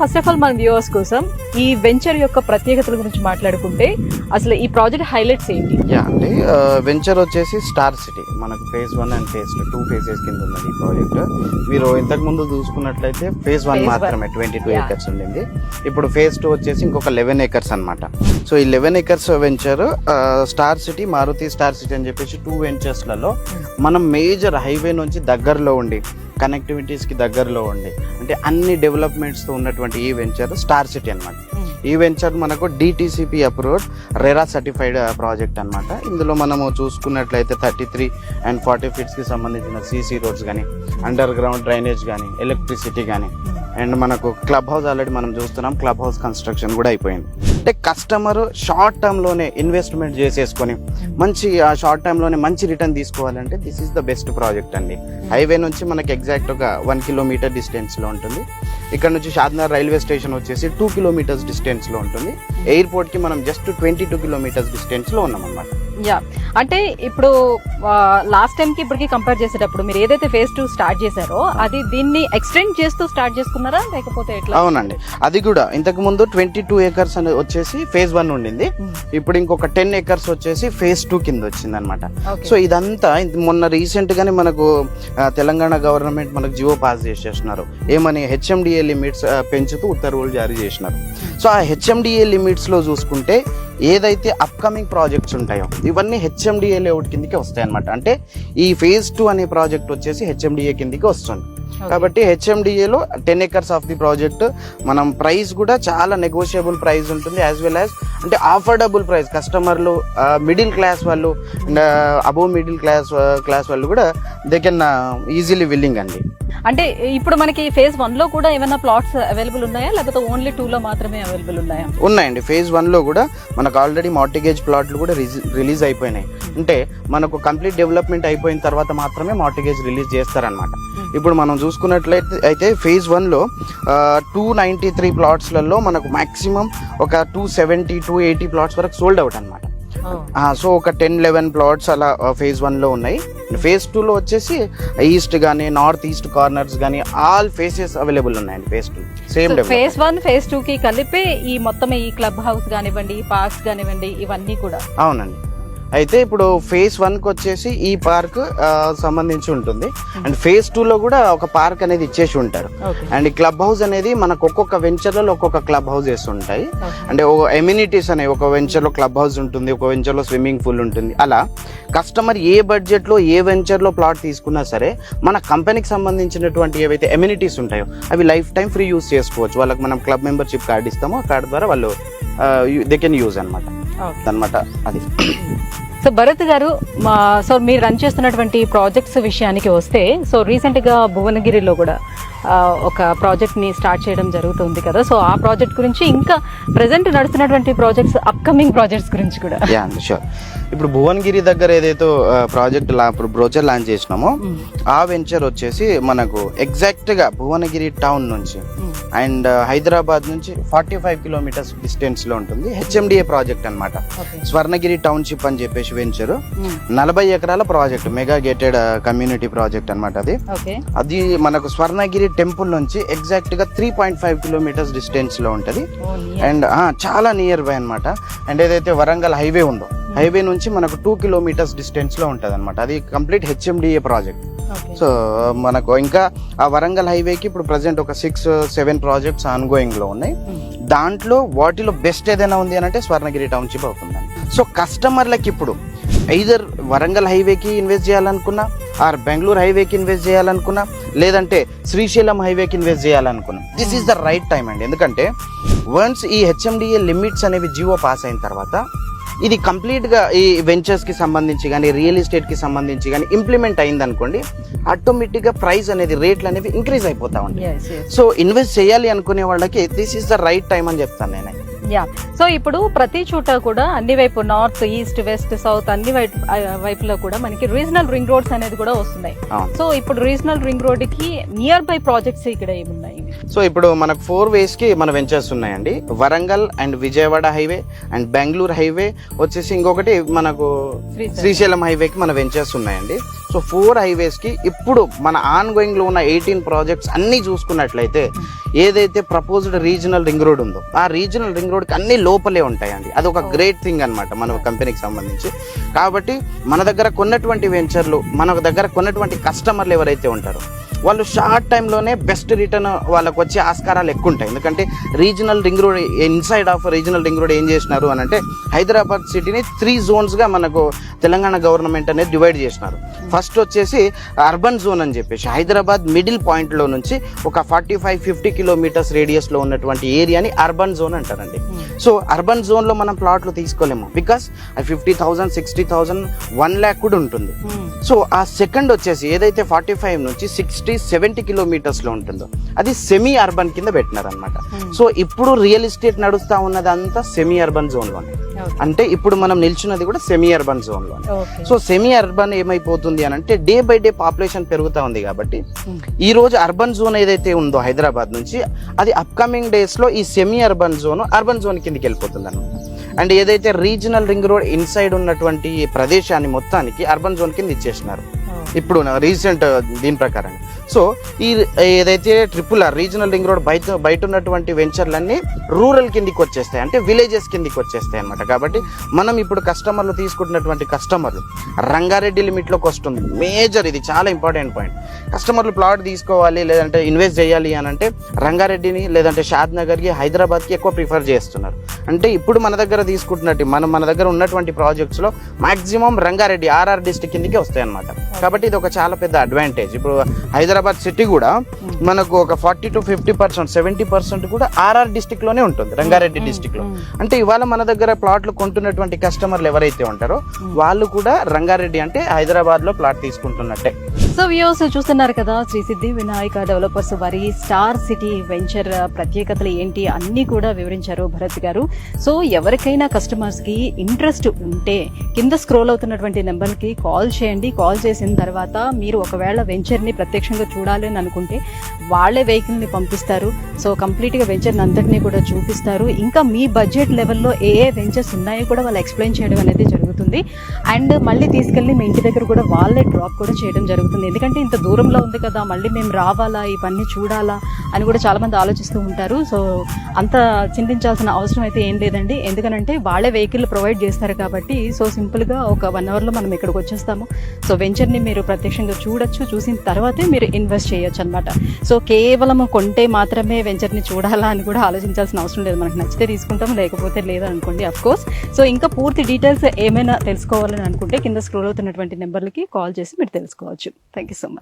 First of all మన viewers కోసం ఈ వెంచర్ యొక్క ప్రత్యేకతల గురించి మాట్లాడుకుంటే అసలు ఈ ప్రాజెక్ట్ హైలైట్స్ ఏంటి? అంటే వెంచర్ వచ్చేసి స్టార్ సిటీ, మనకు ఫేజ్ 1 అండ్ ఫేజ్ 2 ఫేజెస్ కింద ఉన్నది ఈ ప్రాజెక్ట్. మీరు ఇంతకు ముందు చూసుకున్నట్లయితే ఫేజ్ 1 మాత్రమే 22 ఏకర్స్ ఉండింది. ఇప్పుడు ఫేజ్ 2 వచ్చేసి ఇంకొక 11 ఏకర్స్ అనమాట. సో ఈ 11 acres venture star city, Maruti star city అని చెప్పేసి 2 వెంచర్స్లలో మనం మేజర్ హైవే నుంచి దగ్గరలో ఉండి, కనెక్టివిటీస్కి దగ్గరలో ఉండి, అంటే అన్ని డెవలప్మెంట్స్తో ఉన్నటువంటి ఈ వెంచర్ స్టార్ సిటీ అనమాట. ఈ వెంచర్ మనకు DTCP approved RERA certified project అనమాట. ఇందులో మనము చూసుకున్నట్లయితే 33 and 40 ఫీట్స్కి సంబంధించిన సీసీ రోడ్స్ కానీ, అండర్ గ్రౌండ్ డ్రైనేజ్ కానీ, ఎలక్ట్రిసిటీ కానీ, అండ్ మనకు క్లబ్ హౌస్ ఆల్రెడీ మనం చూస్తున్నాం, క్లబ్ హౌస్ కన్స్ట్రక్షన్ కూడా అయిపోయింది. అంటే కస్టమర్ షార్ట్ టర్మ్లోనే ఇన్వెస్ట్మెంట్ చేసేసుకొని మంచి ఆ షార్ట్ టైంలోనే మంచి రిటర్న్ తీసుకోవాలంటే this is the best project అండి. హైవే నుంచి మనకి ఎగ్జాక్ట్ ఒక 1 కిలోమీటర్ డిస్టెన్స్లో ఉంటుంది. ఇక్కడ నుంచి షాద్నగర్ రైల్వే స్టేషన్ వచ్చేసి 2 కిలోమీటర్స్ డిస్టెన్స్లో ఉంటుంది. ఎయిర్పోర్ట్కి మనం జస్ట్ 22 కిలోమీటర్స్ డిస్టెన్స్లో ఉన్నాం అన్నమాట. యా, అంటే ఇప్పుడు లాస్ట్ టైంకి ఇప్పటికి కంపేర్ చేసేటప్పుడు మీరు ఏదైతే ఫేజ్ 2 స్టార్ట్ చేశారో అది దీన్ని ఎక్స్టెండ్ చేస్తూ స్టార్ట్ చేసుకున్నారా లేకపోతే ఎట్లా? అవునండి, అది కూడా ఇంతకు ముందు 22 ఏకర్స్ అని వచ్చేసి ఫేజ్ 1 ఉండింది. ఇప్పుడు ఇంకొక 10 ఏకర్స్ వచ్చేసి ఫేజ్ 2 కింద వచ్చింది అనమాట. సో ఇదంతా మొన్న రీసెంట్ గానే మనకు తెలంగాణ గవర్నమెంట్ మనకు జియో పాస్ చేసేసినారు. ఏమని హెచ్ఎండిఏ లిమిట్స్ పెంచుతూ ఉత్తర్వులు జారీ చేసినారు. సో ఆ హెచ్ఎండిఏ లిమిట్స్ లో చూసుకుంటే ఏదైతే అప్కమింగ్ ప్రాజెక్ట్స్ ఉంటాయో ఇవన్నీ హెచ్ఎండిఏ లేఅవుట్ కిందకి వస్తాయి అనమాట. అంటే ఈ ఫేజ్ 2 అనే ప్రాజెక్ట్ వచ్చేసి హెచ్ఎండిఏ కిందకి వస్తుంది. కాబట్టి హెచ్ఎండిఏలో 10 ఏకర్స్ ఆఫ్ ది ప్రాజెక్ట్ మనం ప్రైస్ కూడా చాలా నెగోషియబుల్ ప్రైస్ ఉంటుంది, యాజ్ వెల్ యాజ్ అంటే ఆఫర్డబుల్ ప్రైస్. కస్టమర్లు మిడిల్ క్లాస్ వాళ్ళు అండ్ అబోవ్ మిడిల్ క్లాస్ వాళ్ళు కూడా దే కెన్ ఈజీలీ విల్లింగ్ అండి. అంటే ఇప్పుడు మనకి ఫేజ్ 1 లో కూడా ఏమైనా ప్లాట్స్ అవైలబుల్ ఉన్నాయా లేకపోతే ఓన్లీ 2 లో మాత్రమే అవైలబుల్ ఉన్నాయా? ఉన్నాయండి. ఫేజ్ 1 లో కూడా మనకు ఆల్రెడీ మార్టిగేజ్ ప్లాట్లు కూడా రిలీజ్ అయిపోయినాయి. అంటే మనకు కంప్లీట్ డెవలప్మెంట్ అయిపోయిన తర్వాత మాత్రమే మార్టిగేజ్ రిలీజ్ చేస్తారనమాట. ఇప్పుడు మనం చూసుకున్నట్లయితే అయితే ఫేజ్ 1 లో 293 ప్లాట్స్లలో మనకు మాక్సిమం ఒక 270, 280 ప్లాట్స్ వరకు సోల్డ్ అవుట్ అనమాట. సో ఒక 10-11 ప్లాట్స్ అలా ఫేజ్ 1 లో ఉన్నాయి. ఫేజ్ 2 లో వచ్చేసి ఈస్ట్ గానీ, నార్త్ ఈస్ట్ కార్నర్స్ గానీ ఆల్ ఫేసెస్ అవైలబుల్ ఉన్నాయండి. ఫేజ్ 2 సేమ్ ఫేజ్ 1 ఫేజ్ 2 కి కలిపి ఈ మొత్తం ఈ క్లబ్ హౌస్ కానివ్వండి, పార్క్స్ కానివ్వండి, ఇవన్నీ కూడా. అవునండి. అయితే ఇప్పుడు ఫేజ్ 1 కి వచ్చేసి ఈ పార్క్ సంబంధించి ఉంటుంది, అండ్ ఫేజ్ 2 లో కూడా ఒక పార్క్ అనేది ఇచ్చేసి ఉంటారు. అండ్ ఈ క్లబ్ హౌస్ అనేది మనకు ఒక్కొక్క వెంచర్ లో ఒక్కొక్క క్లబ్ హౌసెస్ ఉంటాయి. అంటే ఎమ్యూనిటీస్ అనేవి ఒక వెంచర్ లో క్లబ్ హౌస్ ఉంటుంది, ఒక వెంచర్ లో స్విమ్మింగ్ పూల్ ఉంటుంది. అలా కస్టమర్ ఏ బడ్జెట్ లో ఏ వెంచర్ లో ప్లాట్ తీసుకున్నా సరే మన కంపెనీకి సంబంధించినటువంటి ఏవైతే ఎమ్యూనిటీస్ ఉంటాయో అవి లైఫ్ టైం ఫ్రీ యూజ్ చేసుకోవచ్చు. వాళ్ళకి మనం క్లబ్ మెంబర్షిప్ కార్డు ఇస్తామో ఆ కార్డు ద్వారా వాళ్ళు దే కెన్ యూజ్ అనమాట. అది సో భరత్ గారు, సో మీరు రన్ చేస్తున్నటువంటి ప్రాజెక్ట్స్ విషయానికి వస్తే, సో రీసెంట్ గా భువనగిరిలో కూడా ఒక ప్రాజెక్ట్ ని స్టార్ట్ చేయడం జరుగుతుంది కదా. సో ఆ ప్రాజెక్ట్ గురించి, ఇంకా ప్రెసెంట్ నడుస్తున్నటువంటి ప్రాజెక్ట్స్, అప్కమింగ్ ప్రాజెక్ట్స్ గురించి కూడా. షూర్. ఇప్పుడు భువనగిరి దగ్గర ఏదైతే ప్రాజెక్ట్ బ్రోచర్ లాంచ్ చేసినామో ఆ వెంచర్ వచ్చేసి మనకు ఎగ్జాక్ట్ గా భువనగిరి టౌన్ నుంచి అండ్ హైదరాబాద్ నుంచి 45 కిలోమీటర్స్ డిస్టెన్స్ లో ఉంటుంది. హెచ్ఎండిఏ ప్రాజెక్ట్ అనమాట. స్వర్ణగిరి టౌన్షిప్ అని చెప్పేసి వెంచర్ 40 ఎకరాల project, mega gated community project అనమాట. అది మనకు స్వర్ణగిరి టెంపుల్ నుంచి ఎగ్జాక్ట్ గా 3.5 కిలోమీటర్స్ డిస్టెన్స్ లో ఉంటది. అండ్ చాలా నియర్ బై అనమాట. అండ్ ఏదైతే వరంగల్ హైవే ఉందో హైవే నుంచి మనకు 2 కిలోమీటర్స్ డిస్టెన్స్ లో ఉంటది అనమాట. అది కంప్లీట్ హెచ్ఎండిఏ ప్రాజెక్ట్. సో మనకు ఇంకా ఆ వరంగల్ హైవేకి ఇప్పుడు ప్రజెంట్ ఒక 6-7 ప్రాజెక్ట్స్ ఆన్ గోయింగ్ లో ఉన్నాయి. దాంట్లో వాటిలో బెస్ట్ ఏదైనా ఉంది అని అంటే స్వర్ణగిరి టౌన్షిప్ అవుతుందండి. సో కస్టమర్లకి ఇప్పుడు ఐదర్ వరంగల్ హైవేకి ఇన్వెస్ట్ చేయాలనుకున్నా, ఆర్ బెంగళూరు హైవేకి ఇన్వెస్ట్ చేయాలనుకున్నా, లేదంటే శ్రీశైలం హైవేకి ఇన్వెస్ట్ చేయాలనుకున్నా, this is the right time అండి. ఎందుకంటే వన్స్ ఈ హెచ్ఎండిఏ లిమిట్స్ అనేవి జియో పాస్ అయిన తర్వాత ఇది కంప్లీట్గా ఈ వెంచర్స్కి సంబంధించి కానీ, రియల్ ఎస్టేట్కి సంబంధించి కానీ ఇంప్లిమెంట్ అయింది అనుకోండి, ఆటోమేటిక్గా ప్రైస్ అనేది, రేట్లు అనేవి ఇంక్రీజ్ అయిపోతా ఉంటాయి. సో ఇన్వెస్ట్ చేయాలి అనుకునే వాళ్ళకి this is the right time అని చెప్తాను నేను. యా, సో ఇప్పుడు ప్రతి చోట కూడా అన్ని వైపు, నార్త్, ఈస్ట్, వెస్ట్, సౌత్ అన్ని వైపులో కూడా మనకి రీజనల్ రింగ్ రోడ్స్ అనేది కూడా వస్తున్నాయి. సో ఇప్పుడు రీజనల్ రింగ్ రోడ్ కి నియర్ బై ప్రాజెక్ట్స్ ఇక్కడ ఏమున్నాయి? సో ఇప్పుడు మనకు 4 ways కి మన వెంచర్స్ ఉన్నాయండి. Warangal and Vijayawada highway and Bengaluru highway వచ్చేసి, ఇంకొకటి మనకు శ్రీశైలం హైవేకి మన వెంచర్స్ ఉన్నాయండి. సో 4 హైవేస్కి ఇప్పుడు మన ఆన్ గోయింగ్లో ఉన్న 18 ప్రాజెక్ట్స్ అన్నీ చూసుకున్నట్లయితే ఏదైతే ప్రపోజ్డ్ రీజనల్ రింగ్ రోడ్ ఉందో ఆ రీజనల్ రింగ్ రోడ్కి అన్ని లోపలే ఉంటాయండి. అది ఒక గ్రేట్ థింగ్ అనమాట మన కంపెనీకి సంబంధించి. కాబట్టి మన దగ్గర కొన్నటువంటి వెంచర్లు, మన దగ్గర కొన్నటువంటి కస్టమర్లు ఎవరైతే ఉంటారో వాళ్ళు షార్ట్ టైంలోనే బెస్ట్ రిటర్న్ వాళ్ళకు వచ్చే ఆస్కారాలు ఎక్కువ ఉంటాయి. ఎందుకంటే regional ring road, inside of regional ring road ఏం చేసినారు అని అంటే హైదరాబాద్ సిటీని 3 జోన్స్గా మనకు తెలంగాణ గవర్నమెంట్ అనేది డివైడ్ చేసినారు. ఫస్ట్ వచ్చేసి అర్బన్ జోన్ అని చెప్పేసి హైదరాబాద్ మిడిల్ పాయింట్లో నుంచి ఒక 45-50 కిలోమీటర్స్ రేడియస్లో ఉన్నటువంటి ఏరియాని అర్బన్ జోన్ అంటారండి. సో అర్బన్ జోన్లో మనం ప్లాట్లు తీసుకోలేము, బికాస్ 50,000, 60,000, 1 lakh కూడా ఉంటుంది. సో ఆ సెకండ్ వచ్చేసి ఏదైతే 45 నుంచి 60-70 కిలోమీటర్స్లో ఉంటుందో అది సెమీ అర్బన్ కింద పెట్టినారనమాట. సో ఇప్పుడు రియల్ ఎస్టేట్ నడుస్తూ ఉన్నది అంతా సెమీ అర్బన్ జోన్లోనే, అంటే ఇప్పుడు మనం నిల్చున్నది కూడా సెమీ అర్బన్ జోన్లోనే. సో సెమీ అర్బన్ ఏమైపోతుంది అని అంటే డే బై డే పాపులేషన్ పెరుగుతూ ఉంది. కాబట్టి ఈ రోజు అర్బన్ జోన్ ఏదైతే ఉందో హైదరాబాద్ నుంచి అది అప్కమింగ్ డేస్లో ఈ సెమీ అర్బన్ జోన్ కిందకి వెళ్ళిపోతుంది అనమాట. అండ్ ఏదైతే రీజనల్ రింగ్ రోడ్ ఇన్సైడ్ ఉన్నటువంటి ప్రదేశాన్ని మొత్తానికి అర్బన్ జోన్ కింద ఇచ్చేసినారు ఇప్పుడు రీసెంట్ దీని ప్రకారం. సో ఈ ఏదైతే RRR రీజనల్ రింగ్ రోడ్ బయట ఉన్నటువంటి వెంచర్లన్నీ రూరల్ కిందికి వచ్చేస్తాయి, అంటే విలేజెస్ కిందికి వచ్చేస్తాయి అనమాట. కాబట్టి మనం ఇప్పుడు కస్టమర్లు తీసుకుంటున్నటువంటి కస్టమర్లు రంగారెడ్డి లిమిట్లోకి వస్తుంది. మేజర్, ఇది చాలా ఇంపార్టెంట్ పాయింట్. కస్టమర్లు ప్లాట్ తీసుకోవాలి లేదంటే ఇన్వెస్ట్ చేయాలి అని అంటే రంగారెడ్డిని లేదంటే షాద్ నగర్కి, హైదరాబాద్కి ఎక్కువ ప్రిఫర్ చేస్తున్నారు. అంటే ఇప్పుడు మన దగ్గర తీసుకుంటున్నట్టు మన దగ్గర ఉన్నటువంటి ప్రాజెక్ట్స్లో మాక్సిమం రంగారెడ్డి RR డిస్ట్రిక్ట్ కిందకి వస్తాయి అనమాట. కాబట్టి ఇది ఒక చాలా పెద్ద అడ్వాంటేజ్. ఇప్పుడు హైదరాబాద్ సిటీ కూడా మనకు ఒక 40-50%, 70% కూడా RR డిస్ట్రిక్ట్ లోనే ఉంటుంది, రంగారెడ్డి డిస్ట్రిక్ట్ లో. అంటే ఇవాళ మన దగ్గర ప్లాట్లు కొంటున్నటువంటి కస్టమర్లు ఎవరైతే ఉంటారో వాళ్ళు కూడా రంగారెడ్డి అంటే హైదరాబాద్ లో ప్లాట్ తీసుకుంటున్నట్టే. సో వ్యూస్ చూస్తున్నారు కదా, శ్రీ సిద్ధి వినాయక డెవలపర్స్ వారి స్టార్ సిటీ వెంచర్ ప్రత్యేకతలు ఏంటి అన్నీ కూడా వివరించారు భరత్ గారు. సో ఎవరికైనా కస్టమర్స్ కి ఇంట్రెస్ట్ ఉంటే కింద స్క్రోల్ అవుతున్నటువంటి నెంబర్కి కాల్ చేయండి. కాల్ చేసిన తర్వాత మీరు ఒకవేళ వెంచర్ని ప్రత్యక్షంగా చూడాలి అని అనుకుంటే వాళ్ళే వెహికల్ని పంపిస్తారు. సో కంప్లీట్గా వెంచర్ని అంతటినీ కూడా చూపిస్తారు. ఇంకా మీ బడ్జెట్ లెవెల్లో ఏ వెంచర్స్ ఉన్నాయో కూడా వాళ్ళు ఎక్స్ప్లెయిన్ చేయడం అనేది జరుగుతుంది. అండ్ మళ్ళీ తీసుకెళ్ళి మీ ఇంటి దగ్గర కూడా వాళ్ళే డ్రాప్ కూడా చేయడం జరుగుతుంది. ఎందుకంటే ఇంత దూరంలో ఉంది కదా, మళ్ళీ మేము రావాలా, ఇవన్నీ చూడాలా అని కూడా చాలా మంది ఆలోచిస్తూ ఉంటారు. సో అంత చింతించాల్సిన అవసరం అయితే ఏం లేదండి. ఎందుకనంటే వాళ్ళే వెహికల్ ప్రొవైడ్ చేస్తారు కాబట్టి సో సింపుల్గా ఒక 1 అవర్లో మనం ఇక్కడికి వచ్చేస్తాము. సో వెంచర్ని మీరు ప్రత్యక్షంగా చూడొచ్చు, చూసిన తర్వాతే మీరు ఇన్వెస్ట్ చేయొచ్చు అనమాట. సో కేవలం కొంటే మాత్రమే వెంచర్ని చూడాలా అని కూడా ఆలోచించాల్సిన అవసరం లేదు. మనకు నచ్చితే తీసుకుంటాం, లేకపోతే లేదనుకోండి అఫ్ కోర్స్. సో ఇంకా పూర్తి డీటెయిల్స్ ఏమైనా తెలుసుకోవాలని అనుకుంటే కింద స్క్రోల్ అవుతున్నటువంటి నెంబర్లకి కాల్ చేసి మీరు తెలుసుకోవచ్చు. Thank you so much.